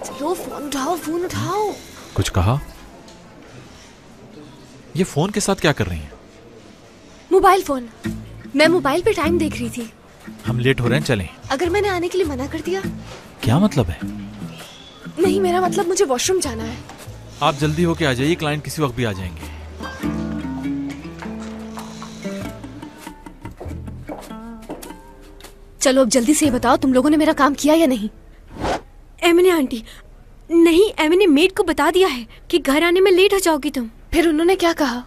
चलो फोन उठाओ, फोन उठाओ। कुछ कहा? ये फोन के साथ क्या कर रही हैं? Mobile phone. मैं मोबाइल पे टाइम देख रही थी। हम लेट हो रहे हैं, चलें। अगर मैंने आने के लिए मना कर दिया? क्या मतलब है? नहीं, मेरा मतलब मुझे वॉशरूम जाना है। आप जल्दी होके आ जाइए, क्लाइंट किसी वक्त भी आ जाएंगे। चलो अब जल्दी से ये बताओ, तुम लोगों ने मेरा काम किया या नहीं? एमिने आंटी, नहीं, एमिने मेड को बता दिया है कि घर आने में लेट हो जाओगी तुम। फिर उन्होंने क्या कहा?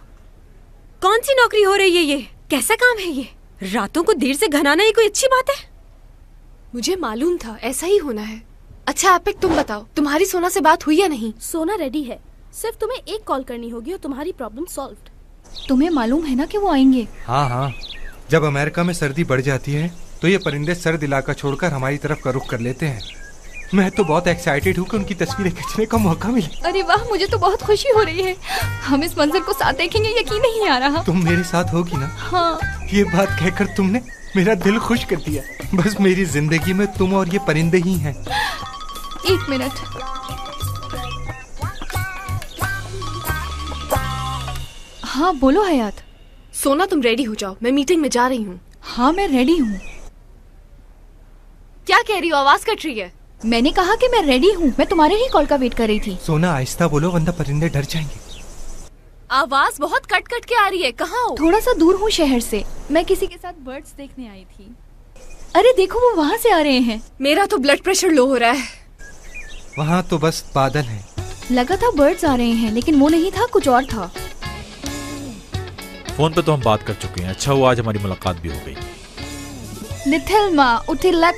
कौन सी नौकरी हो रही है ये? कैसा काम है ये? रातों को देर से घर आना ये कोई अच्छी बात है? मुझे मालूम था ऐसा ही होना है। अच्छा आपिक, तुम बताओ, तुम्हारी सोना से बात हुई या नहीं? सोना रेडी है, सिर्फ तुम्हें एक कॉल करनी होगी और तुम्हारी प्रॉब्लम सॉल्व्ड। तुम्हें मालूम है ना कि वो आएंगे। हाँ हाँ, जब अमेरिका में सर्दी बढ़ जाती है तो ये परिंदे सर्द इलाका छोड़कर हमारी तरफ का रुख कर लेते हैं। मैं तो बहुत एक्साइटेड हूँ कि उनकी तस्वीरें खींचने का मौका मिले। अरे वाह, मुझे तो बहुत खुशी हो रही है। हम इस मंजर को साथ देखेंगे, यकीन नहीं आ रहा। तुम मेरे साथ होगी ना? हाँ। ये बात कहकर तुमने मेरा दिल खुश कर दिया। बस मेरी जिंदगी में तुम और ये परिंदे ही हैं। एक मिनट। हाँ बोलो हयात। सोना तुम रेडी हो जाओ, मैं मीटिंग में जा रही हूँ। हाँ मैं रेडी हूँ। क्या कह रही हो? आवाज कट रही है। मैंने कहा कि मैं रेडी हूँ, मैं तुम्हारे ही कॉल का वेट कर रही थी। सोना आहिस्ता बोलो वरना परिंदे डर जाएंगे। आवाज बहुत कट कट के आ रही है, कहाँ हो? थोड़ा सा दूर हूँ शहर से, मैं किसी के साथ बर्ड्स देखने आई थी। अरे देखो वो वहाँ से आ रहे हैं। मेरा तो ब्लड प्रेशर लो हो रहा है। वहाँ तो बस बादल है। लगा था बर्ड्स आ रहे हैं, लेकिन वो नहीं था, कुछ और था। फोन पे तो हम बात कर चुके हैं। अच्छा हुआ आज हमारी मुलाकात भी हो गई। Nithelma utilat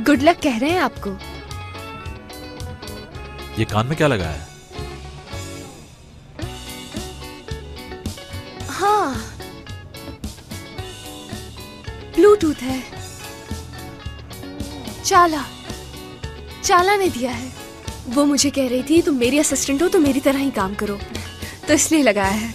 गुड लक कह रहे हैं आपको। ये कान में क्या लगा है? हाँ, ब्लूटूथ है। चाला ने दिया है। वो मुझे कह रही थी तुम मेरी असिस्टेंट हो तो मेरी तरह ही काम करो, तो इसलिए लगाया है।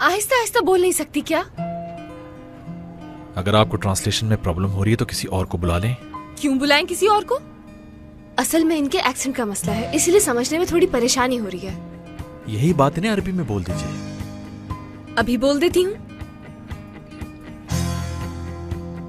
आहिस्ता आहिस्ता बोल नहीं सकती क्या? अगर आपको ट्रांसलेशन में प्रॉब्लम हो रही है तो किसी और को बुला लें। क्यों बुलाएं किसी और को? असल में इनके एक्सेंट का मसला है, इसलिए समझने में थोड़ी परेशानी हो रही है। यही बात इन्हें अरबी में बोल दीजिए। अभी बोल देती हूँ।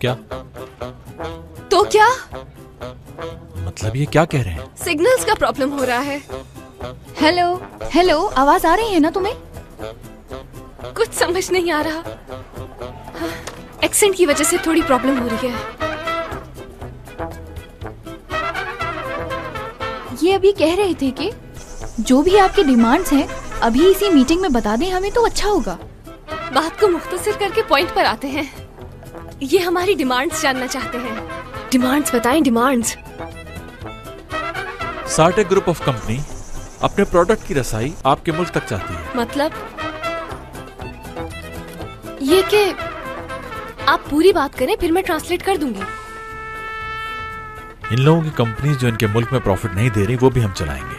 क्या? तो क्या? मतलब ये क्या कह रहे हैं? सिग्नल्स का प्रॉब्लम हो रहा है। हेलो, आवाज आ रही है ना तुम्हें? कुछ समझ नहीं आ रहा। एक्सेंट की वजह से थोड़ी प्रॉब्लम हो रही है। ये अभी कह रहे थे कि जो भी आपके डिमांड्स हैं अभी इसी मीटिंग में बता दें हमें तो अच्छा होगा। बात को मुख्तसर करके पॉइंट पर आते हैं। ये हमारी डिमांड्स जानना चाहते हैं। डिमांड्स बताएं, डिमांड्स। सार्टेक ग्रुप ऑफ कंपनी अपने प्रोडक्ट की रसाई आपके मुल्क तक चाहती है। मतलब ये कि आप पूरी बात करें फिर मैं ट्रांसलेट कर दूंगी। इन लोगों की कंपनी जो इनके मुल्क में प्रॉफिट नहीं दे रही वो भी हम चलाएंगे।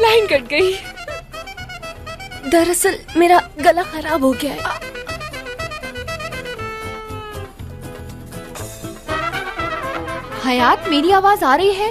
लाइन कट गई। दरअसल मेरा गला खराब हो गया है। हयात मेरी आवाज आ रही है?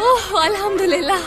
ओह अल्हम्दुलिल्लाह।